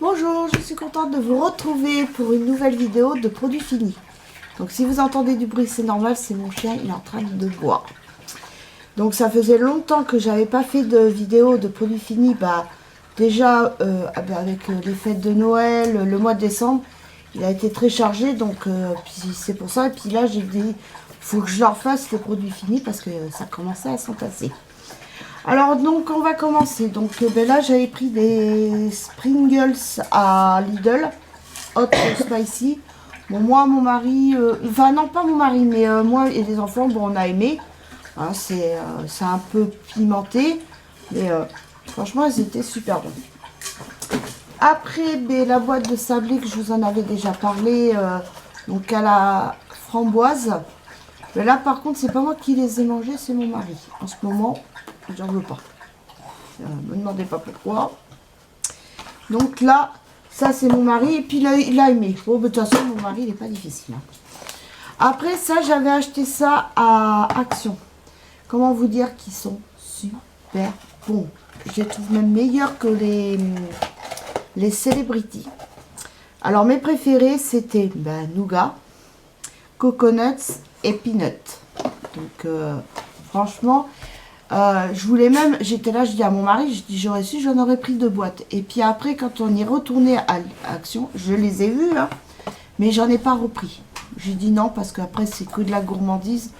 Bonjour, je suis contente de vous retrouver pour une nouvelle vidéo de produits finis. Donc si vous entendez du bruit, c'est normal, c'est mon chien, il est en train de boire. Donc ça faisait longtemps que j'avais pas fait de vidéo de produits finis. Déjà avec les fêtes de Noël, le mois de décembre, il a été très chargé, donc puis c'est pour ça. Et puis là j'ai dit, faut que je leur fasse les produits finis parce que ça commençait à s'entasser. Alors donc on va commencer. Donc là j'avais pris des Pringles à Lidl, hot spicy. Bon moi mon mari, enfin non pas mon mari mais moi et les enfants, bon on a aimé. Hein, c'est un peu pimenté, mais franchement ils étaient super bons. Après la boîte de sablé que je vous en avais déjà parlé, donc à la framboise. Mais là par contre c'est pas moi qui les ai mangés, c'est mon mari. En ce moment j'en veux pas. Me demandez pas pourquoi. Donc là, ça c'est mon mari. Et puis il a aimé. Bon, de toute façon, mon mari, il n'est pas difficile. Hein. Après ça, j'avais acheté ça à Action. Comment vous dire qu'ils sont super bons. Je les trouve même meilleurs que les Celebrity. Alors, mes préférés, c'était nougat, coconuts et peanuts. Donc, franchement... je voulais même, j'étais là, je dis à mon mari, je dis j'aurais su, j'en aurais pris 2 boîtes. Et puis après, quand on est retourné à Action, je les ai vus, hein, mais j'en ai pas repris. J'ai dit non parce qu'après c'est que de la gourmandise.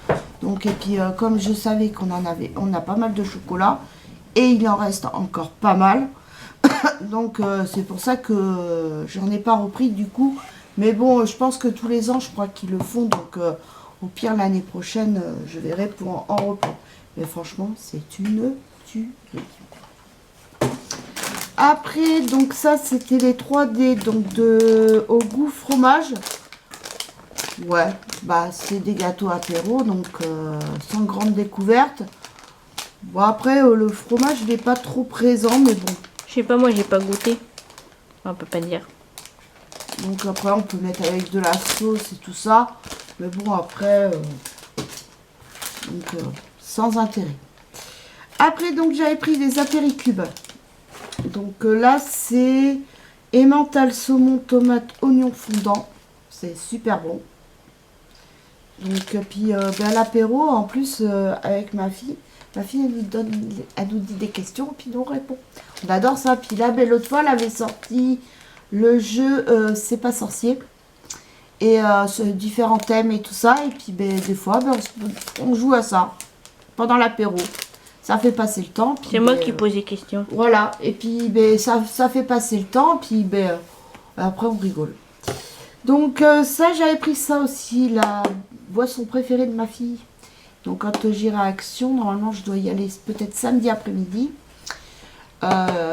Donc et puis comme je savais qu'on en avait, on a pas mal de chocolat et il en reste encore pas mal. Donc c'est pour ça que j'en ai pas repris du coup. Mais bon, je pense que tous les ans, je crois qu'ils le font. Donc au pire l'année prochaine, je verrai pour en reprendre. Mais franchement, c'est une tuerie. Après, donc ça, c'était les 3D, donc au goût fromage. Ouais, c'est des gâteaux apéro, donc sans grande découverte. Bon, après, le fromage, il n'est pas trop présent, mais bon. Je sais pas, moi, j'ai pas goûté. On peut pas dire. Donc après, on peut mettre avec de la sauce et tout ça. Mais bon, après... sans intérêt. Après, donc, j'avais pris des apéricubes. Donc là, c'est emmental, saumon, tomate, oignon fondant. C'est super bon. Donc, puis à l'apéro, en plus, avec ma fille, elle nous dit des questions, puis nous on répond. On adore ça. Puis là, l'autre fois, elle avait sorti le jeu C'est pas sorcier. Et différents thèmes et tout ça. Et puis, des fois, on joue à ça pendant l'apéro. Ça fait passer le temps. C'est moi qui pose des questions. Voilà. Et puis, ça fait passer le temps. Puis, après, on rigole. Donc, ça, j'avais pris ça aussi. La boisson préférée de ma fille. Donc, quand j'irai à Action, normalement, je dois y aller peut-être samedi après-midi.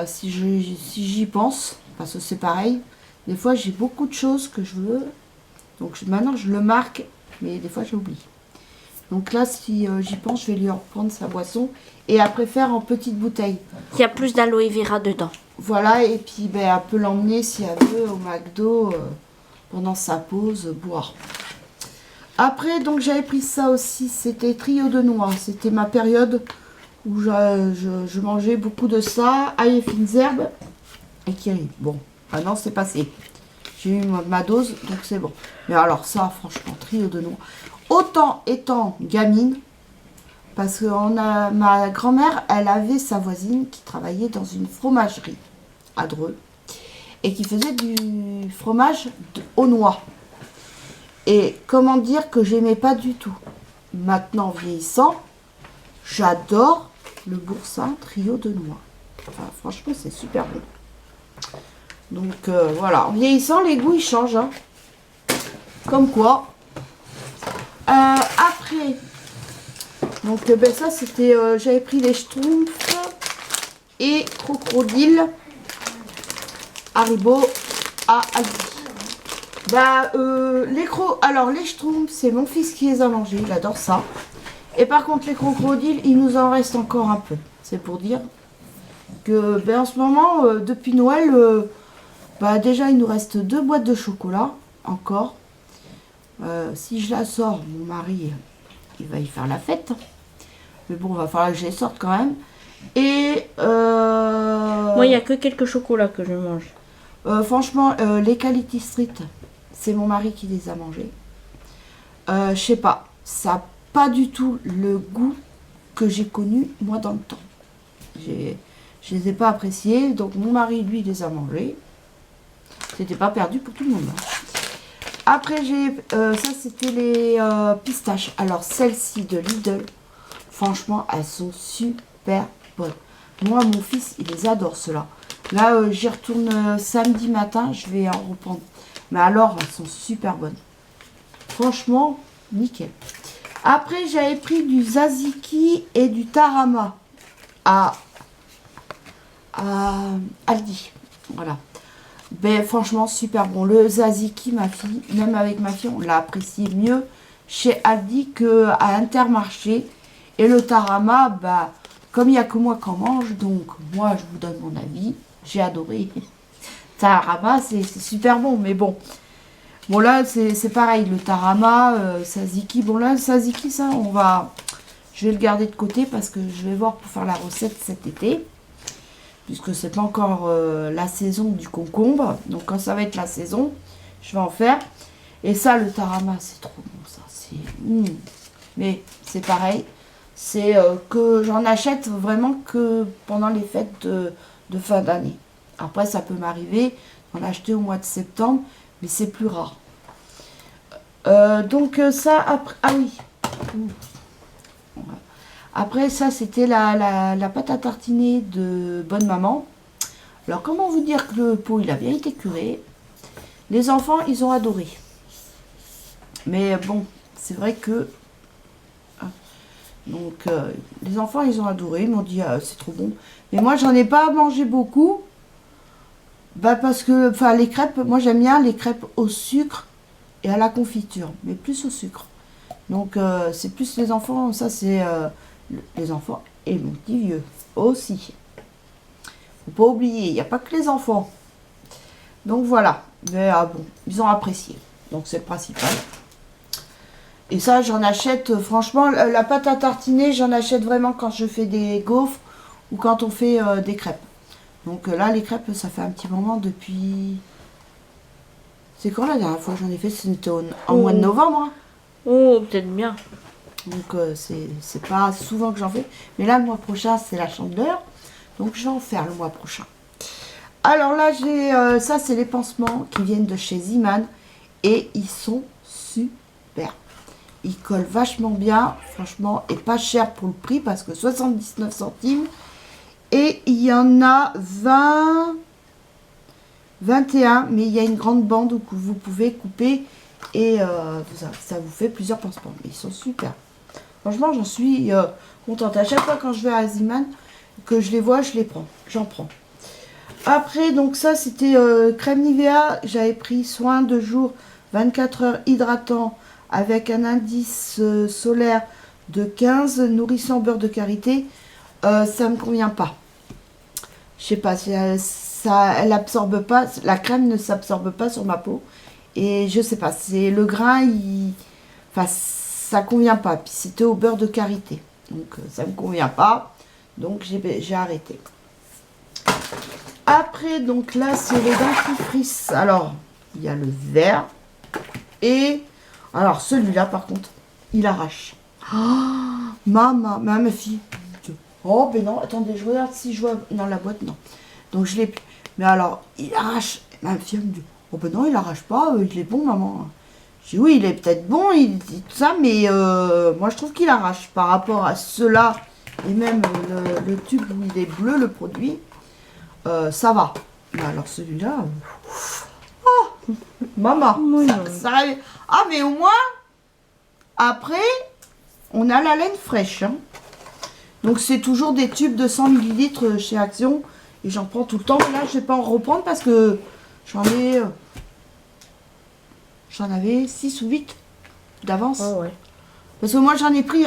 Si j'y pense. Parce que c'est pareil. Des fois, j'ai beaucoup de choses que je veux. Donc, maintenant, je le marque. Mais des fois, j'oublie. Donc là, si j'y pense, je vais lui reprendre sa boisson. Et après faire en petite bouteille. Il y a plus d'aloe vera dedans. Voilà, et puis elle peut l'emmener si elle veut au McDo pendant sa pause, boire. Après, donc j'avais pris ça aussi, c'était trio de noix. C'était ma période où je mangeais beaucoup de ça, ail et fines herbes et kiri. Bon, maintenant c'est passé. J'ai eu ma dose, donc c'est bon. Mais alors ça, franchement, trio de noix. Autant étant gamine, parce que ma grand-mère, elle avait sa voisine qui travaillait dans une fromagerie à Dreux et qui faisait du fromage aux noix. Et comment dire que j'aimais pas du tout. Maintenant, vieillissant, j'adore le boursin trio de noix. Enfin, franchement, c'est super bon. Donc voilà, en vieillissant, les goûts ils changent. Hein. Comme quoi. Après, donc ça c'était, j'avais pris les Schtroumpfs et Crocodile Haribo à Aldi. Alors les Schtroumpfs, c'est mon fils qui les a mangés, il adore ça. Et par contre les crocodiles, il nous en reste encore un peu. C'est pour dire que en ce moment, depuis Noël, déjà il nous reste 2 boîtes de chocolat encore. Si je la sors, mon mari, il va y faire la fête. Mais bon, il va falloir que je les sorte quand même. Et Moi, il n'y a que quelques chocolats que je mange. Franchement, les Quality Street, c'est mon mari qui les a mangés. Je sais pas, ça n'a pas du tout le goût que j'ai connu moi dans le temps. Je les ai pas appréciés, donc mon mari lui les a mangés. C'était pas perdu pour tout le monde. Hein. Après ça c'était les pistaches. Alors celles-ci de Lidl, franchement elles sont super bonnes. Moi mon fils il les adore ceux-là. Là j'y retourne samedi matin, je vais en reprendre. Mais alors elles sont super bonnes. Franchement nickel. Après j'avais pris du tzatziki et du tarama à Aldi. Voilà. Ben franchement super bon. Le tzatziki, ma fille, même avec ma fille, on l'a apprécié mieux chez Aldi que à Intermarché. Et le tarama, bah comme il n'y a que moi qui en mange, donc moi je vous donne mon avis. J'ai adoré. Tarama, c'est super bon, mais bon. Bon là c'est pareil, le tarama, tzatziki. Bon là le tzatziki, ça je vais le garder de côté parce que je vais voir pour faire la recette cet été. Puisque c'est pas encore la saison du concombre. Donc quand ça va être la saison, je vais en faire. Et ça, le tarama, c'est trop bon ça. Mais c'est pareil. C'est que j'en achète vraiment que pendant les fêtes de fin d'année. Après, ça peut m'arriver d'en acheter au mois de septembre, mais c'est plus rare. Donc ça, après... Ah oui. Après ça, c'était la pâte à tartiner de Bonne Maman. Alors, comment vous dire que le pot, il a bien été curé. Les enfants, ils ont adoré. Mais bon, c'est vrai que... Donc, les enfants, ils ont adoré. Ils m'ont dit, c'est trop bon. Mais moi, j'en ai pas mangé beaucoup. Bah, parce que, enfin, les crêpes, moi, j'aime bien les crêpes au sucre et à la confiture. Mais plus au sucre. Donc, c'est plus les enfants. Ça, c'est... les enfants et mon petit vieux aussi. Faut pas oublier, il n'y a pas que les enfants. Donc voilà. Mais bon, ils ont apprécié. Donc c'est le principal. Et ça, j'en achète, franchement, la pâte à tartiner, j'en achète vraiment quand je fais des gaufres ou quand on fait des crêpes. Donc là, les crêpes, ça fait un petit moment depuis... C'est quand la dernière fois que j'en ai fait? C'était en mois de novembre. Hein. Oh, peut-être bien. Donc c'est pas souvent que j'en fais. Mais là, le mois prochain, c'est la chandeleur. Donc je vais en faire le mois prochain. Alors là, j'ai ça, c'est les pansements qui viennent de chez Ziman. Et ils sont super. Ils collent vachement bien, franchement, et pas cher pour le prix parce que 79 centimes. Et il y en a 20, 21, mais il y a une grande bande où vous pouvez couper et ça vous fait plusieurs pansements. Mais ils sont super. Franchement, j'en suis contente. À chaque fois quand je vais à Ziman, que je les vois, je les prends. J'en prends. Après, donc ça, c'était crème Nivea. J'avais pris soin de jour 24 heures hydratant avec un indice solaire de 15, nourrissant beurre de karité. Ça me convient pas. Je sais pas, elle absorbe pas. La crème ne s'absorbe pas sur ma peau. Et je sais pas, c'est le grain, enfin, ça convient pas. Puis c'était au beurre de karité. Donc ça me convient pas. Donc j'ai arrêté. Après, donc là, c'est les dentifrices. Alors, il y a le vert. Et, alors, celui-là, par contre, il arrache. Oh, maman, ma fille. Oh, ben non, attendez, je regarde si je vois dans la boîte, non. Donc, je l'ai plus. Mais alors, il arrache. Ma fille me dit, oh, ben non, il arrache pas, il est bon, maman. Je dis, oui, il est peut-être bon, il dit tout ça, mais moi, je trouve qu'il arrache par rapport à ceux-là. Et même le tube où il est bleu, le produit. Ça va. Mais alors celui-là... Oh, maman, ça arrive. Ah, mais au moins, après, on a la laine fraîche. Hein. Donc, c'est toujours des tubes de 100 ml chez Action. Et j'en prends tout le temps. Mais là, je ne vais pas en reprendre parce que j'en avais 6 ou 8 d'avance. Oh, ouais. Parce que moi, j'en ai pris,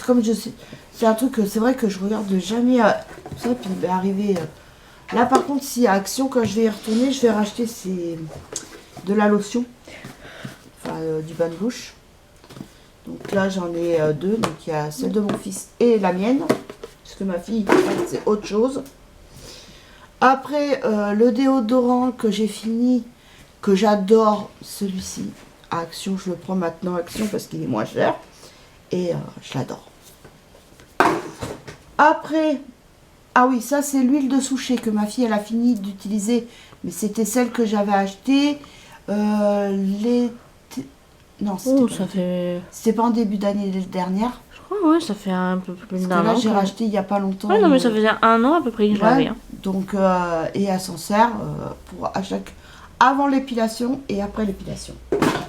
comme je sais, c'est un truc que c'est vrai que je regarde jamais ça. Puis, il va arriver... Là, par contre, si à Action, quand je vais y retourner, je vais racheter de la lotion. Enfin, du bain de bouche. Donc là, j'en ai 2. Donc, il y a celle de mon fils et la mienne. Parce que ma fille, c'est autre chose. Après, le déodorant que j'ai fini, que j'adore, celui-ci, à Action, je le prends maintenant à Action parce qu'il est moins cher. Et je l'adore. Après, ah oui, ça c'est l'huile de souchet que ma fille, elle a fini d'utiliser. Mais c'était celle que j'avais achetée. Non, Oh, ça fait... c'était pas en début d'année dernière. Je crois, ouais, ça fait un peu plus Parce que d'un là, an. j'ai racheté il y a pas longtemps. Ouais, non, mais ça faisait un an à peu près que je l'avais. Hein. Donc, et elle s'en sert pour à chaque... avant l'épilation et après l'épilation.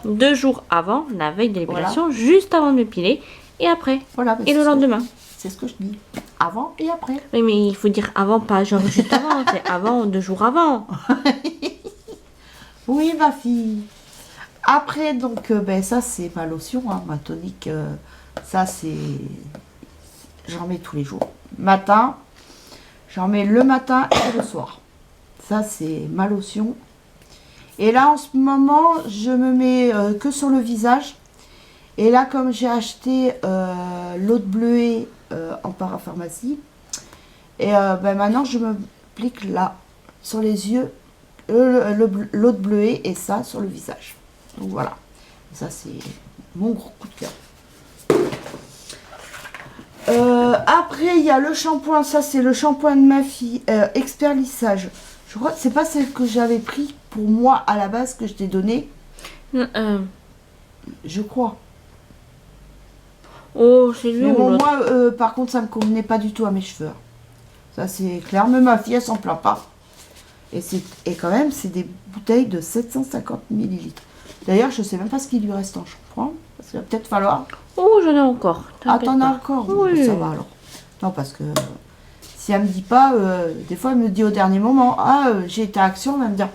2 jours avant, la veille de l'épilation, juste avant de m'épiler, et après. Voilà. Et le lendemain. C'est ce que je dis. Avant et après. Oui, mais il faut dire avant, pas genre juste avant. C'est avant, 2 jours avant. Oui, ma fille. Après, donc, ben, ça, c'est ma lotion, hein, ma tonique. Ça, c'est... J'en mets tous les jours. Matin, j'en mets le matin et le soir. Ça, c'est ma lotion. Et là, en ce moment, je me mets que sur le visage. Et là, comme j'ai acheté l'eau de bleuet en parapharmacie, et ben, maintenant, je me applique là, sur les yeux, l'eau de bleuet et ça sur le visage. Donc voilà, ça c'est mon gros coup de cœur. Après il y a le shampoing, ça c'est le shampoing de ma fille, expert lissage. Je crois que c'est pas celle que j'avais pris pour moi à la base que je t'ai donné. Je crois. Oh, c'est lui. Mais bon, moi par contre ça me convenait pas du tout à mes cheveux. Ça c'est clair, mais ma fille elle s'en plaint pas. Et quand même c'est des bouteilles de 750 millilitres. D'ailleurs, je sais même pas ce qu'il lui reste en shampoing. Parce qu'il va peut-être falloir. Oh, j'en ai encore. Ah, t'en as encore? Oui. Ça va alors. Non, parce que si elle me dit pas, des fois elle me dit au dernier moment, ah, j'ai été à Action, elle va me dire,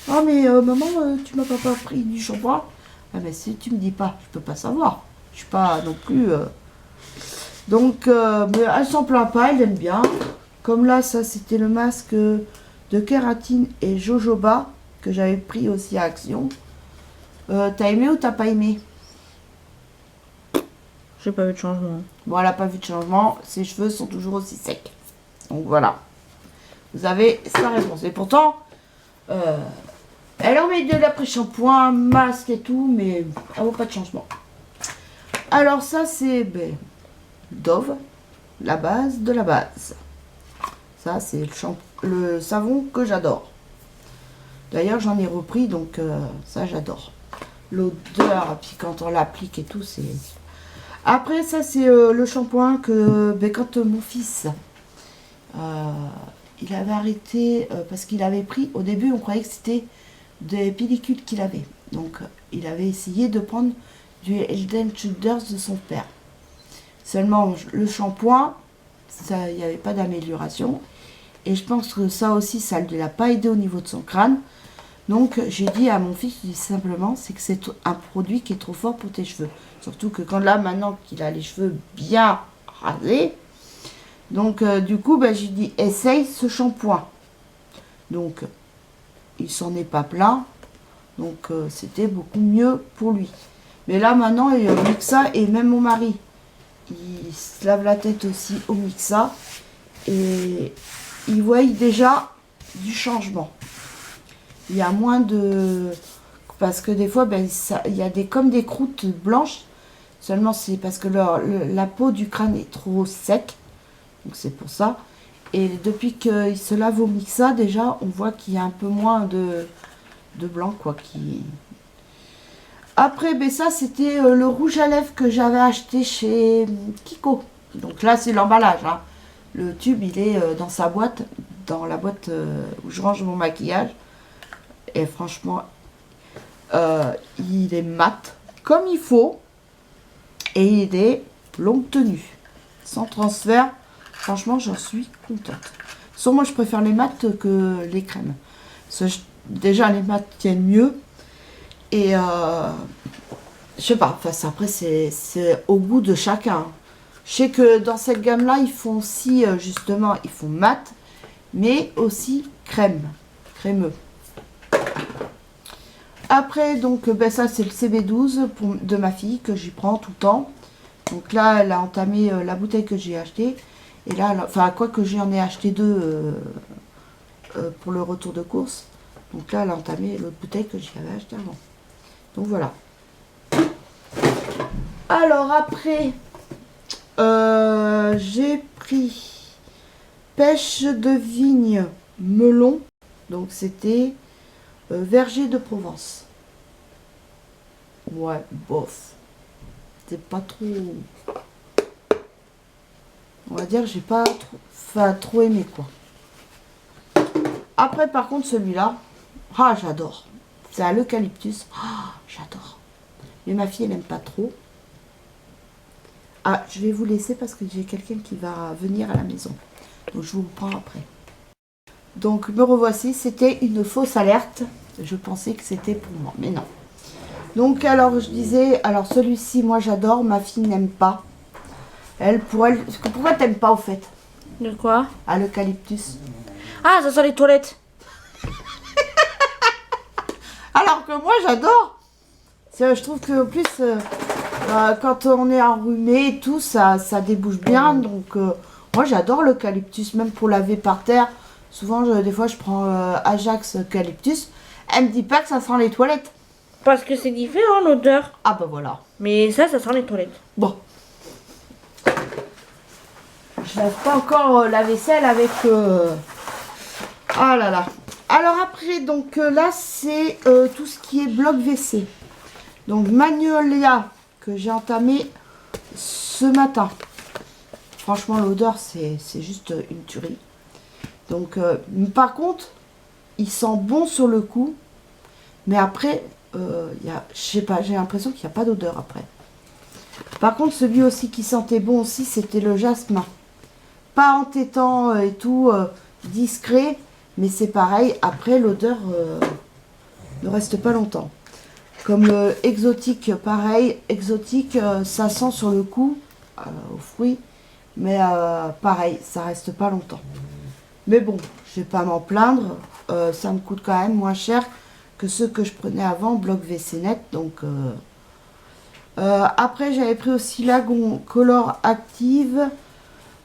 ah, mais maman, tu m'as pas pris du shampoing. Ah, mais si tu me dis pas, je peux pas savoir. Je suis pas non plus. Donc, mais elle s'en plaint pas, elle aime bien. Comme là, ça c'était le masque de kératine et jojoba que j'avais pris aussi à Action. T'as aimé ou t'as pas aimé? J'ai pas vu de changement. Bon, elle n'a pas vu de changement. Ses cheveux sont toujours aussi secs. Donc voilà. Vous avez sa réponse. Et pourtant, elle en met de l'après-shampoing, masque et tout, mais elle vaut pas de changement. Alors ça, c'est Dove, la base de la base. Ça, c'est le savon que j'adore. D'ailleurs, j'en ai repris, donc ça, j'adore. L'odeur, puis quand on l'applique et tout, c'est... Après, ça, c'est le shampoing que, quand mon fils, il avait arrêté, parce qu'il avait pris, au début, on croyait que c'était des pellicules qu'il avait. Donc, il avait essayé de prendre du Head and Shoulders de son père. Seulement, le shampoing, il n'y avait pas d'amélioration. Et je pense que ça aussi, ça ne l'a pas aidé au niveau de son crâne. Donc j'ai dit à mon fils, je dis simplement, c'est que c'est un produit qui est trop fort pour tes cheveux. Surtout que quand là, maintenant qu'il a les cheveux bien rasés, donc du coup, j'ai dit, essaye ce shampoing. Donc, il s'en est pas plaint. Donc c'était beaucoup mieux pour lui. Mais là, maintenant, il mixa, et même mon mari, il se lave la tête aussi au mixa. Et il voit déjà du changement. Il y a moins de... Parce que des fois, il y a comme des croûtes blanches. Seulement, c'est parce que la peau du crâne est trop sec. Donc, c'est pour ça. Et depuis qu'il se lave au mixa, déjà, on voit qu'il y a un peu moins de blanc, quoi. Après, ça, c'était le rouge à lèvres que j'avais acheté chez Kiko. Donc là, c'est l'emballage. Hein. Le tube, il est dans sa boîte, dans la boîte où je range mon maquillage. Et franchement, il est mat, comme il faut. Et il est longue tenue, sans transfert. Franchement, j'en suis contente. Sauf moi, je préfère les mats que les crèmes. Déjà, les mats tiennent mieux. Et je sais pas, après, c'est au goût de chacun. Je sais que dans cette gamme-là, ils font aussi, justement, ils font mat, mais aussi crémeux. Après, donc, ça, c'est le CB12 de ma fille que j'y prends tout le temps. Donc là, elle a entamé la bouteille que j'ai achetée. Et là, quoi que j'en ai acheté 2 pour le retour de course. Donc là, elle a entamé l'autre bouteille que j'avais acheté avant. Donc voilà. Alors après, j'ai pris pêche de vigne melon. Donc c'était verger de Provence. Ouais, bof. C'est pas trop... On va dire, j'ai pas trop aimé quoi. Après, par contre, celui-là, ah, j'adore. C'est à l'eucalyptus. Ah, j'adore. Mais ma fille, elle n'aime pas trop. Ah, je vais vous laisser parce que j'ai quelqu'un qui va venir à la maison. Donc, je vous le prends après. Donc, me revoici. C'était une fausse alerte. Je pensais que c'était pour moi, mais non. Donc, alors, je disais, alors celui-ci, moi, j'adore. Ma fille n'aime pas. Pourquoi t'aimes pas, au fait? De quoi? À l'eucalyptus. Ah, ça sent les toilettes. Alors que moi, j'adore. Je trouve que, en plus, quand on est enrhumé et tout, ça débouche bien. Donc, moi, j'adore l'eucalyptus, même pour laver par terre. Souvent, des fois, je prends Ajax eucalyptus. Elle me dit pas que ça sent les toilettes. Parce que c'est différent l'odeur. Ah bah voilà. Mais ça sent les toilettes. Bon. Je lave pas encore la vaisselle avec... Ah là là. Alors après, donc là, c'est tout ce qui est bloc WC. Donc Magnolia, que j'ai entamé ce matin. Franchement, l'odeur, c'est juste une tuerie. Donc, par contre, il sent bon sur le coup. Mais après, je sais pas, j'ai l'impression qu'il n'y a pas d'odeur après. Par contre, celui aussi qui sentait bon aussi, c'était le jasmin. Pas entêtant et tout, discret. Mais c'est pareil, après l'odeur ne reste pas longtemps. Comme le exotique, pareil. Exotique, ça sent sur le coup, aux fruits. Mais pareil, ça reste pas longtemps. Mais bon, je vais pas m'en plaindre. Ça me coûte quand même moins cher que ceux que je prenais avant, bloc WC Net. Donc, après, j'avais pris aussi Lagon Color Active.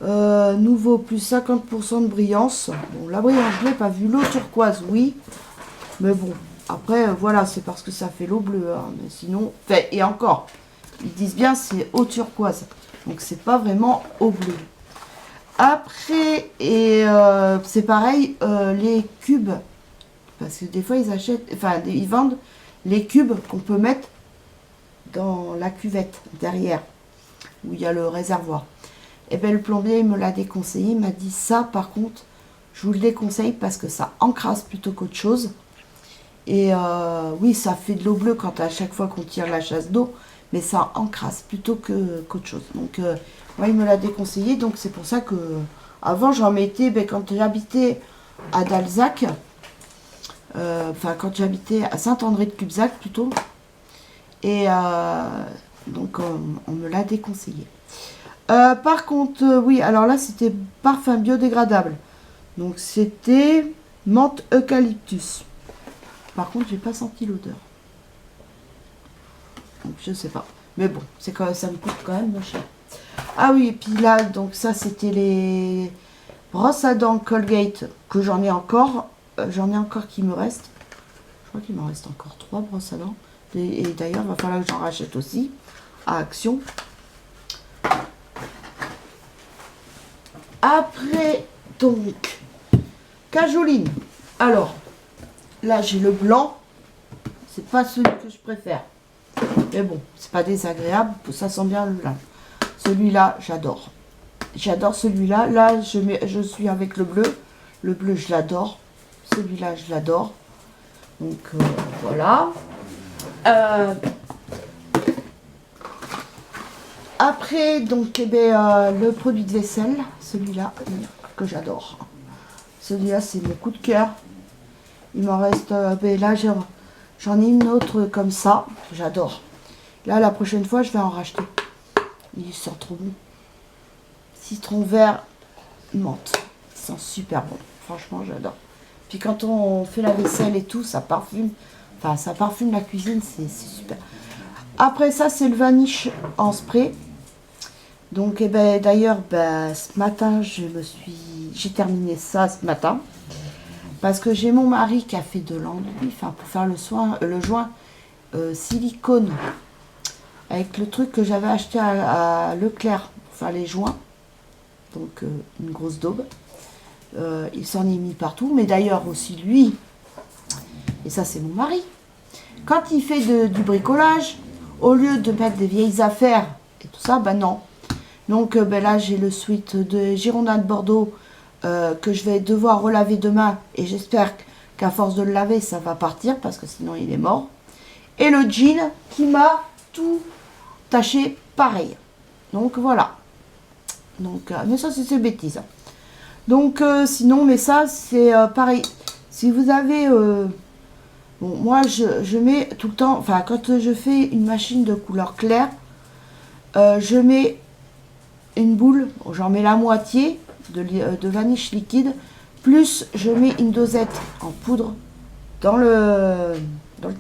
Nouveau, plus 50% de brillance. Bon, la brillance, je l'ai pas vu. L'eau turquoise, oui. Mais bon, après, voilà, c'est parce que ça fait l'eau bleue. Hein, mais sinon, et encore, ils disent bien c'est eau turquoise. Donc, c'est pas vraiment eau bleue. Après, et c'est pareil, les cubes. Parce que des fois, ils achètent, enfin, ils vendent les cubes qu'on peut mettre dans la cuvette derrière, où il y a le réservoir. Et bien, le plombier, il me l'a déconseillé. Il m'a dit ça, par contre, je vous le déconseille parce que ça encrasse plutôt qu'autre chose. Et oui, ça fait de l'eau bleue quand à chaque fois qu'on tire la chasse d'eau, mais ça encrasse plutôt qu'autre chose. Donc, moi, il me l'a déconseillé. Donc, c'est pour ça que avant, j'en mettais, ben, quand j'habitais à Dalzac, enfin, quand j'habitais à Saint-André-de-Cubzac plutôt. Et donc, on me l'a déconseillé. Par contre, oui, alors là, c'était parfum biodégradable. Donc, c'était menthe eucalyptus. Par contre, j'ai pas senti l'odeur. Donc, je sais pas. Mais bon, c'est quand même, ça me coûte quand même moins cher. Ah oui, et puis là, donc ça, c'était les brosses à dents Colgate que j'en ai encore. J'en ai encore qui me restent. Je crois qu'il m'en reste encore 3 brosses à dents. Et d'ailleurs, il va falloir que j'en rachète aussi à Action. Après, donc, cajoline. Alors, là, j'ai le blanc. C'est pas celui que je préfère. Mais bon, c'est pas désagréable. Ça sent bien le blanc. Celui-là, j'adore. J'adore celui-là. Là, je suis avec le bleu. Le bleu, je l'adore. Celui-là, je l'adore. Donc, voilà. Après, donc, eh bien, le produit de vaisselle, celui-là, que j'adore. Celui-là, c'est mon coup de cœur. Il m'en reste, ben là, j'en ai une autre comme ça, j'adore. Là, la prochaine fois, je vais en racheter. Il sent trop bon. Citron vert, menthe. Il sent super bon. Franchement, j'adore. Puis quand on fait la vaisselle et tout, ça parfume. Enfin, ça parfume la cuisine, c'est super. Après ça, c'est le vanish en spray. Donc, eh ben, d'ailleurs, ben, ce matin, j'ai terminé ça ce matin. parce que j'ai mon mari qui a fait de l'enduit, enfin pour faire le joint silicone, avec le truc que j'avais acheté à Leclerc pour faire les joints, donc une grosse daube. Il s'en est mis partout, mais d'ailleurs aussi lui, et ça c'est mon mari, quand il fait du bricolage, au lieu de mettre des vieilles affaires et tout ça, ben non. Donc ben là j'ai le sweat de Girondin de Bordeaux que je vais devoir relaver demain, et j'espère qu'à force de le laver ça va partir parce que sinon il est mort. Et le jean qui m'a tout taché pareil. Donc voilà. Donc, mais ça c'est bêtise. Donc sinon, mais ça c'est pareil. Si vous avez... bon, moi je mets tout le temps... Enfin, quand je fais une machine de couleur claire, je mets une boule, j'en mets la moitié de vaniche liquide, plus je mets une dosette en poudre dans le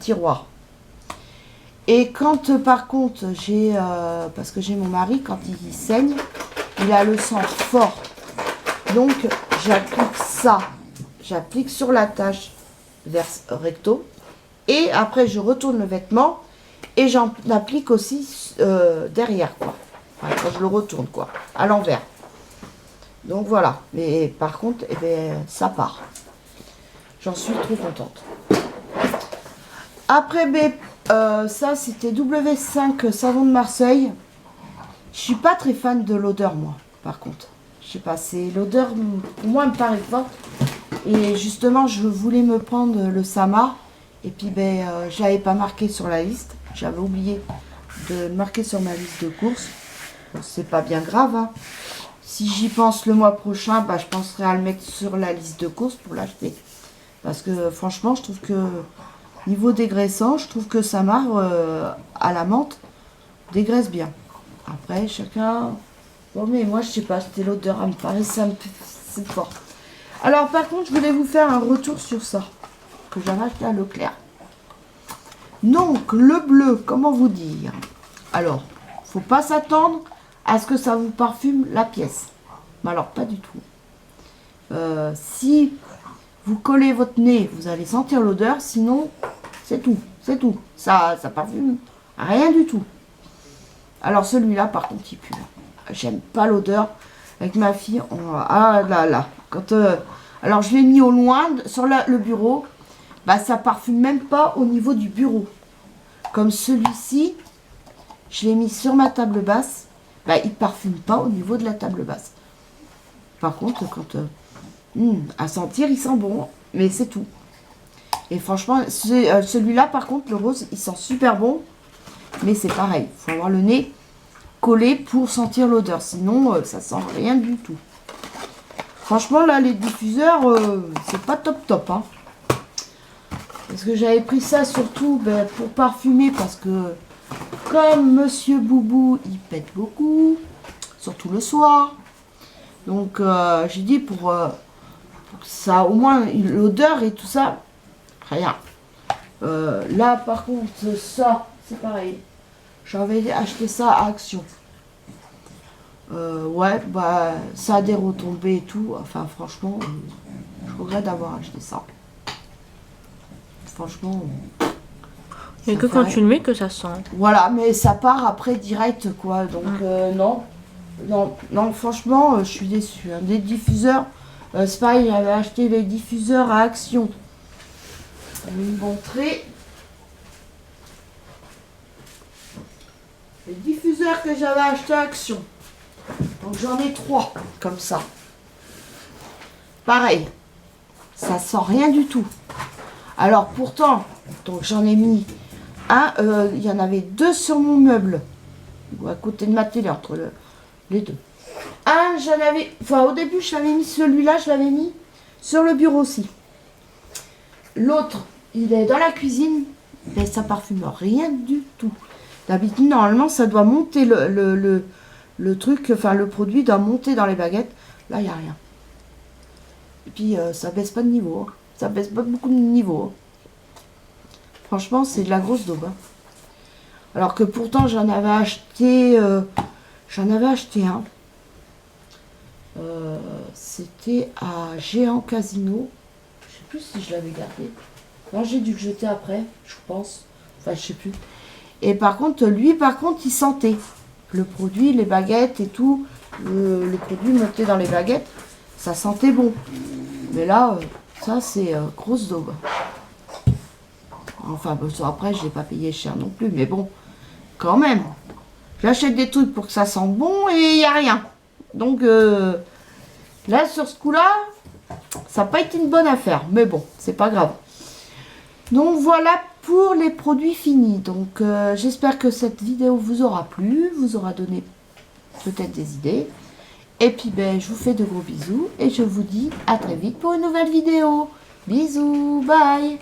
tiroir. Et quand par contre j'ai... parce que j'ai mon mari, quand il saigne, il a le sang fort. Donc j'applique ça, j'applique sur la tache vers recto, et après je retourne le vêtement et j'en applique aussi derrière, quoi. Enfin, quand je le retourne, quoi, à l'envers. Donc voilà, mais par contre, eh ben, ça part. J'en suis trop contente. Après, ça c'était W5 Savon de Marseille. Je suis pas très fan de l'odeur, moi, par contre. Je sais pas, c'est l'odeur, pour moi, elle me paraît forte. Et justement, je voulais me prendre le Sama. Et puis, j'avais pas marqué sur la liste. J'avais oublié de le marquer sur ma liste de courses. Bon, c'est pas bien grave, hein. Si j'y pense le mois prochain, je penserai à le mettre sur la liste de courses pour l'acheter. Parce que, franchement, je trouve que, niveau dégraissant, je trouve que Sama, à la menthe, dégraisse bien. Après, chacun... Bon, mais moi, je sais pas, c'était l'odeur, elle me paraissait un peu... C'est fort. Alors, par contre, je voulais vous faire un retour sur ça, que j'avais acheté à Leclerc. Donc, le bleu, comment vous dire? Alors, faut pas s'attendre à ce que ça vous parfume la pièce. Mais alors, pas du tout. Si vous collez votre nez, vous allez sentir l'odeur, sinon, c'est tout. C'est tout. Ça parfume rien du tout. Alors, celui-là, par contre, il pue. J'aime pas l'odeur. Avec ma fille, ah là là. Quand, alors, je l'ai mis au loin, sur le bureau. Ça parfume même pas au niveau du bureau. Comme celui-ci, je l'ai mis sur ma table basse. Il parfume pas au niveau de la table basse. Par contre, quand à sentir, il sent bon. Mais c'est tout. Et franchement, celui-là, par contre, le rose, il sent super bon. Mais c'est pareil. Il faut avoir le nez collé pour sentir l'odeur. Sinon, ça sent rien du tout. Franchement, là, les diffuseurs, c'est pas top, hein. Parce que j'avais pris ça surtout pour parfumer. Parce que, comme Monsieur Boubou, il pète beaucoup. Surtout le soir. Donc, j'ai dit pour que ça, au moins, l'odeur et tout ça, rien. Là, par contre, ça, c'est pareil. J'avais acheté ça à Action. Ouais, ça a des retombées et tout. Enfin, franchement, je regrette d'avoir acheté ça. Franchement... Il n'y a que quand tu le mets que ça sent. Voilà, mais ça part après direct, quoi. Donc, non, franchement, je suis déçue. Hein. Des diffuseurs, c'est pareil, j'avais acheté les diffuseurs à Action. Je vais vous montrer. Les diffuseurs que j'avais achetés à Action. Donc j'en ai 3, comme ça. Pareil. Ça sent rien du tout. Alors pourtant, donc j'en ai mis un, il y en avait 2 sur mon meuble. Ou à côté de ma télé, entre les deux. Un, j'en avais... Enfin, au début, je l'avais mis, celui-là, je l'avais mis sur le bureau aussi. L'autre, il est dans la cuisine, mais ça parfume rien du tout. D'habitude, normalement, ça doit monter le truc, enfin le produit doit monter dans les baguettes. Là, il n'y a rien. Et puis, ça baisse pas de niveau. Hein. Ça baisse pas beaucoup de niveau. Hein. Franchement, c'est de la grosse daube. Hein. Alors que pourtant, j'en avais acheté un. C'était à Géant Casino. Je sais plus si je l'avais gardé. Moi, j'ai dû le jeter après, je pense. Enfin, je sais plus. Et par contre, lui, il sentait le produit, les baguettes et tout. Le produit monté dans les baguettes, ça sentait bon. Mais là, ça, c'est grosse daube. Enfin, bon, ça, après, je l'ai pas payé cher non plus. Mais bon, quand même. J'achète des trucs pour que ça sente bon et il n'y a rien. Donc, là, sur ce coup-là, ça n'a pas été une bonne affaire. Mais bon, c'est pas grave. Donc, voilà pour les produits finis. Donc, j'espère que cette vidéo vous aura plu, vous aura donné peut-être des idées. Et puis, ben, je vous fais de gros bisous et je vous dis à très vite pour une nouvelle vidéo. Bisous, bye!